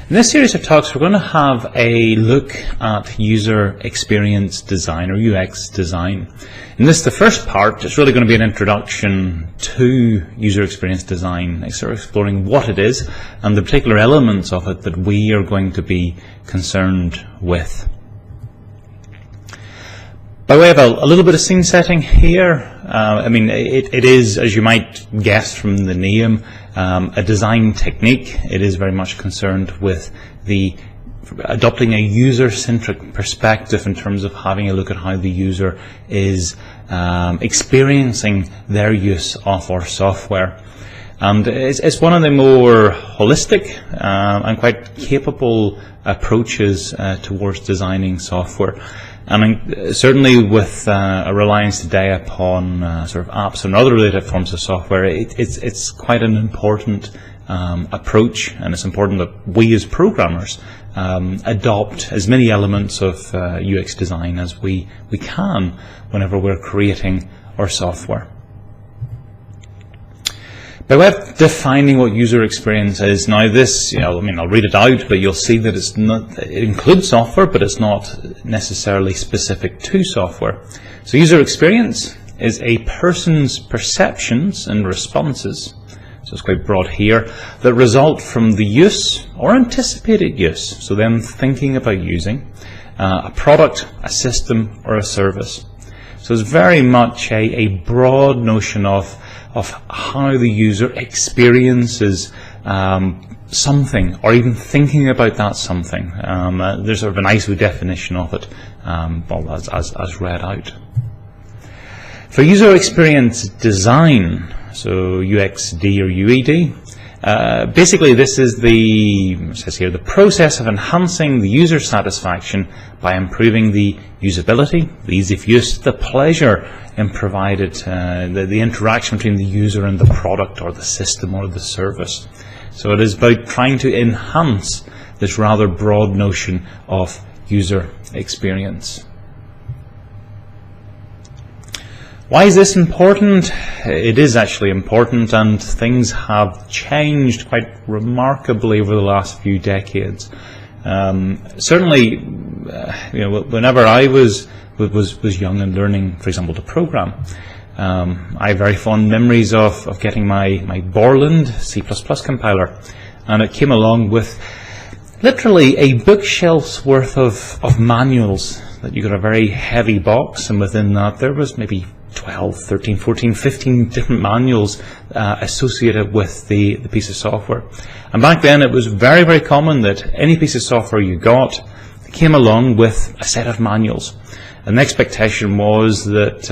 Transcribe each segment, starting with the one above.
In this series of talks, we're going to have a look at user experience design, or UX design. In this, the first part, is really going to be an introduction to user experience design, sort of exploring what it is and the particular elements of it that we are going to be concerned with. By way of a little bit of scene setting here, it is, as you might guess from the name, a design technique. It is very much concerned with adopting a user-centric perspective in terms of having a look at how the user is experiencing their use of our software. And it's one of the more holistic and quite capable approaches towards designing software. Certainly with a reliance today upon sort of apps and other related forms of software, it's quite an important approach, and it's important that we as programmers adopt as many elements of UX design as we can whenever we're creating our software. By way of defining what user experience is, now this, I'll read it out, but you'll see that it includes software, but it's not necessarily specific to software. So user experience is a person's perceptions and responses, so it's quite broad here, that result from the use or anticipated use, so them thinking about using a product, a system, or a service. So it's very much a broad notion of how the user experiences something, or even thinking about that something. There's sort of a nice definition of it, as read out. For user experience design, so UXD or UED, basically this is it says here, the process of enhancing the user satisfaction by improving the usability, the ease of use, the pleasure in provided, the interaction between the user and the product or the system or the service. So it is about trying to enhance this rather broad notion of user experience. Why is this important? It is actually important, and things have changed quite remarkably over the last few decades. Certainly, whenever I was young and learning, for example, to program, I have very fond memories of getting my Borland C++ compiler, and it came along with literally a bookshelf's worth of manuals. That you got a very heavy box, and within that there was maybe 12, 13, 14, 15 different manuals associated with the piece of software. And back then it was very, very common that any piece of software you got came along with a set of manuals. And the expectation was that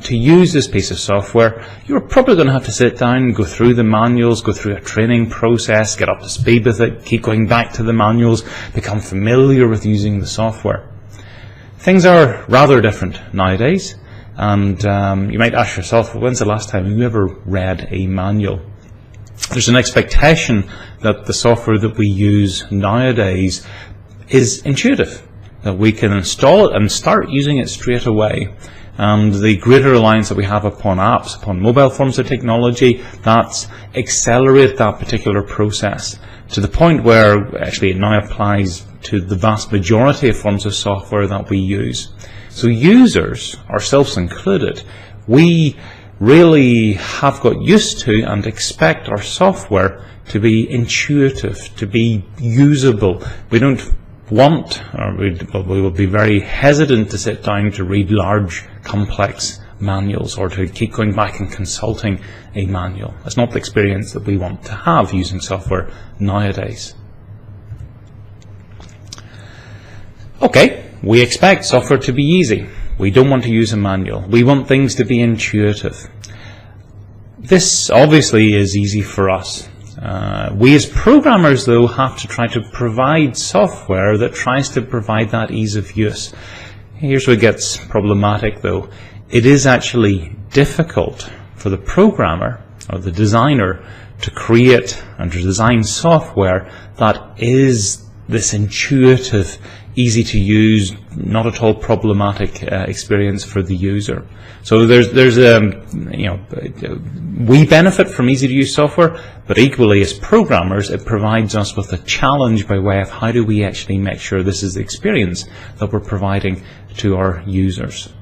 to use this piece of software, you were probably going to have to sit down, go through the manuals, go through a training process, get up to speed with it, keep going back to the manuals, become familiar with using the software. Things are rather different nowadays, and you might ask yourself, when's the last time you ever read a manual? There's an expectation that the software that we use nowadays is intuitive, that we can install it and start using it straight away. And the greater reliance that we have upon apps, upon mobile forms of technology, that accelerate that particular process to the point where actually it now applies to the vast majority of forms of software that we use. So users, ourselves included, we really have got used to and expect our software to be intuitive, to be usable. We don't want, or we will be very hesitant to sit down to read large, complex manuals or to keep going back and consulting a manual. That's not the experience that we want to have using software nowadays. Okay, we expect software to be easy. We don't want to use a manual. We want things to be intuitive. This obviously is easy for us. We as programmers, though, have to try to provide software that tries to provide that ease of use. Here's where it gets problematic, though. It is actually difficult for the programmer or the designer to create and to design software that is this intuitive, easy to use, not at all problematic experience for the user. So there's we benefit from easy to use software, but equally as programmers it provides us with a challenge by way of how do we actually make sure this is the experience that we're providing to our users.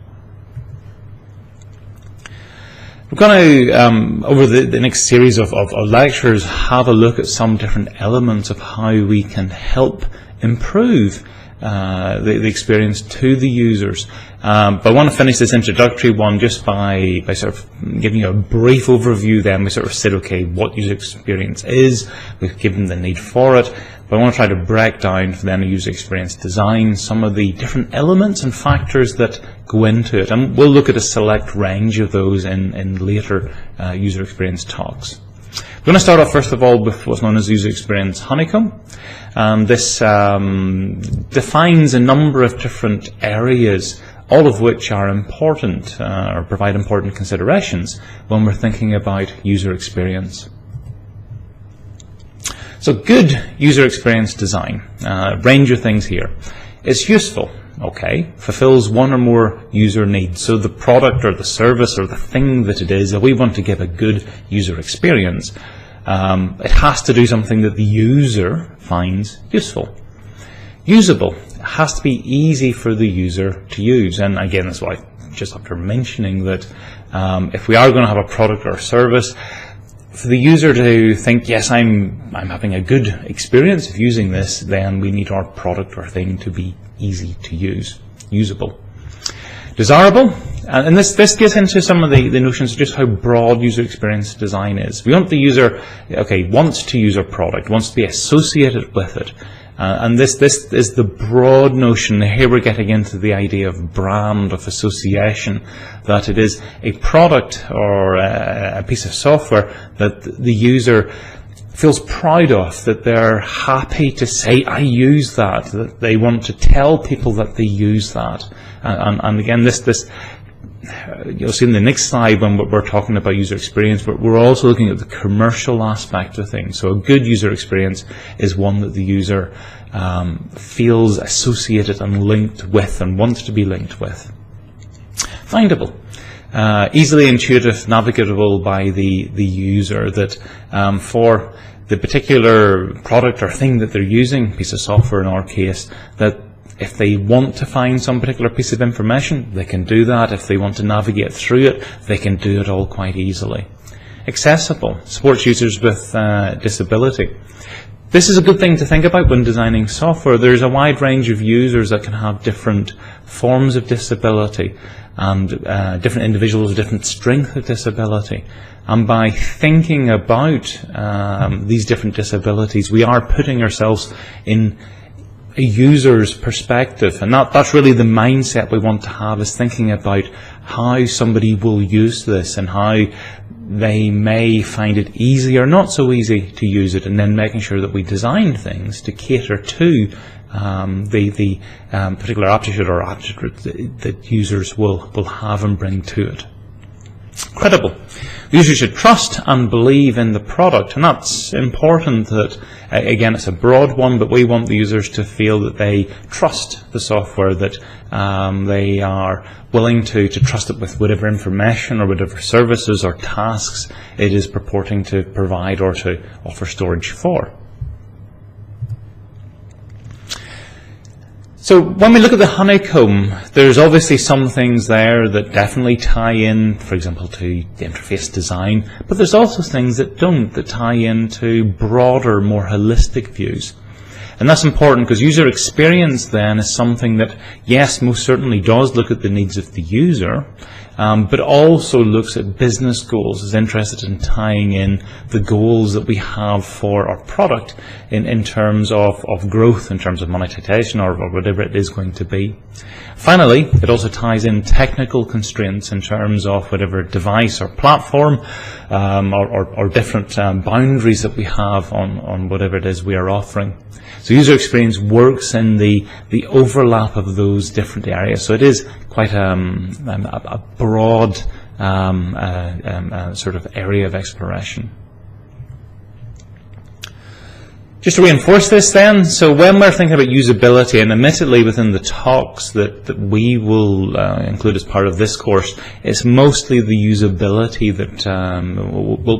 We're going to, over the next series of lectures, have a look at some different elements of how we can help improve the experience to the users. But I want to finish this introductory one just by sort of giving you a brief overview. Then we sort of said, okay, what user experience is, we've given the need for it, but I want to try to break down for then a user experience design some of the different elements and factors that go into it, and we'll look at a select range of those in later user experience talks. We're going to start off first of all with what's known as user experience Honeycomb. This defines a number of different areas, all of which are important or provide important considerations when we're thinking about user experience. So good user experience design, range of things here. It's useful, okay, fulfills one or more user needs. So the product or the service or the thing that it is, if we want to give a good user experience, it has to do something that the user finds useful. Usable, it has to be easy for the user to use. And again, that's why just after mentioning that if we are going to have a product or a service, for the user to think, yes, I'm having a good experience of using this, then we need our product or thing to be easy to use, usable. Desirable, and this gets into some of the notions of just how broad user experience design is. We want the user, okay, wants to use our product, wants to be associated with it. And this is the broad notion. Here we're getting into the idea of brand, of association, that it is a product or a piece of software that the user feels proud of, that they're happy to say, I use that they want to tell people that they use that. And again, this you'll see in the next slide when we're talking about user experience, but we're also looking at the commercial aspect of things. So a good user experience is one that the user feels associated and linked with and wants to be linked with. Findable, easily intuitive, navigable by the user, that for the particular product or thing that they're using, piece of software in our case, that if they want to find some particular piece of information, they can do that. If they want to navigate through it, they can do it all quite easily. Accessible, supports users with disability. This is a good thing to think about when designing software. There's a wide range of users that can have different forms of disability and different individuals with different strength of disability. And by thinking about these different disabilities, we are putting ourselves in a user's perspective, and that's really the mindset we want to have, is thinking about how somebody will use this and how they may find it easy or not so easy to use it, and then making sure that we design things to cater to the particular aptitude or attitude that users will have and bring to it. Credible. Users should trust and believe in the product, and that's important. That again, it's a broad one, but we want the users to feel that they trust the software, that they are willing to trust it with whatever information or whatever services or tasks it is purporting to provide or to offer storage for. So when we look at the Honeycomb, there's obviously some things there that definitely tie in, for example, to the interface design, but there's also things that don't, that tie into broader, more holistic views. And that's important because user experience then is something that, yes, most certainly does look at the needs of the user, but also looks at business goals, is interested in tying in the goals that we have for our product in terms of growth, in terms of monetization or whatever it is going to be. Finally, it also ties in technical constraints in terms of whatever device or platform or different boundaries that we have on whatever it is we are offering. So user experience works in the overlap of those different areas. So it is quite a broad sort of area of exploration. Just to reinforce this then, so when we're thinking about usability, and admittedly within the talks that we will include as part of this course, it's mostly the usability that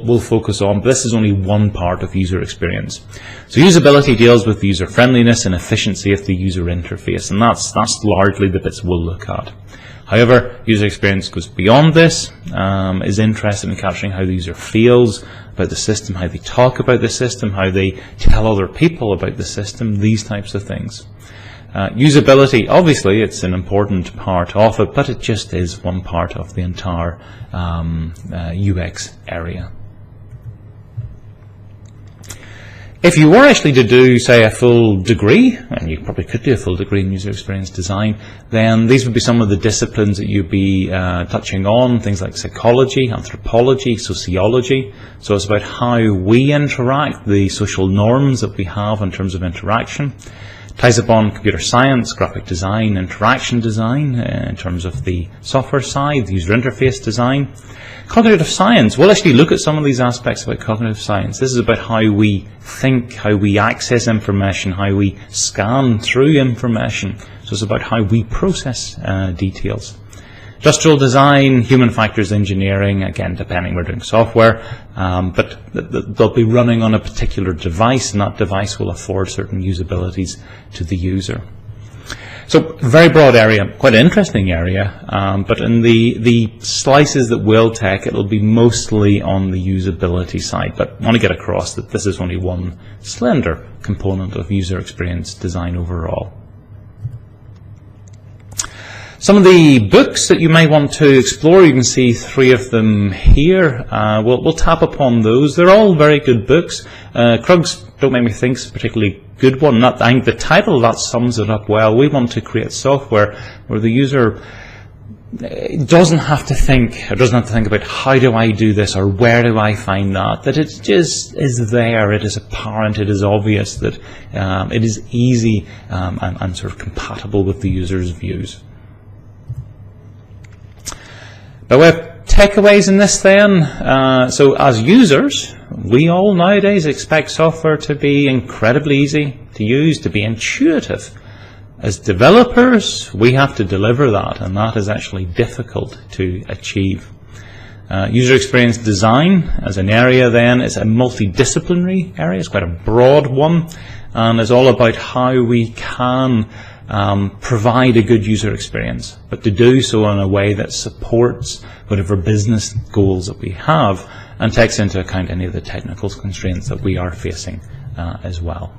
we'll focus on. But this is only one part of user experience. So usability deals with the user friendliness and efficiency of the user interface, and that's largely the bits we'll look at. However, user experience goes beyond this, is interested in capturing how the user feels about the system, how they talk about the system, how they tell other people about the system, these types of things. Usability, obviously, it's an important part of it, but it just is one part of the entire UX area. If you were actually to do, say, a full degree, and you probably could do a full degree in user experience design, then these would be some of the disciplines that you'd be touching on, things like psychology, anthropology, sociology. So it's about how we interact, the social norms that we have in terms of interaction. Ties upon computer science, graphic design, interaction design, in terms of the software side, the user interface design. Cognitive science, we'll actually look at some of these aspects about cognitive science. This is about how we think, how we access information, how we scan through information. So it's about how we process details. Industrial design, human factors engineering, again, depending, we're doing software, but they'll be running on a particular device, and that device will afford certain usabilities to the user. So, very broad area, quite an interesting area, but in the slices that we'll take, it'll be mostly on the usability side. But I want to get across that this is only one slender component of user experience design overall. Some of the books that you may want to explore, you can see 3 of them here. We'll tap upon those. They're all very good books. Krug's Don't Make Me Think is a particularly good one. I think the title of that sums it up well. We want to create software where the user doesn't have to think, or doesn't have to think about how do I do this or where do I find that. That it just is there, it is apparent, it is obvious, that it is easy and sort of compatible with the user's views. By way of takeaways in this then, so as users, we all nowadays expect software to be incredibly easy to use, to be intuitive. As developers, we have to deliver that, and that is actually difficult to achieve. User experience design as an area then is a multidisciplinary area, it's quite a broad one, and is all about how we can provide a good user experience, but to do so in a way that supports whatever business goals that we have and takes into account any of the technical constraints that we are facing as well.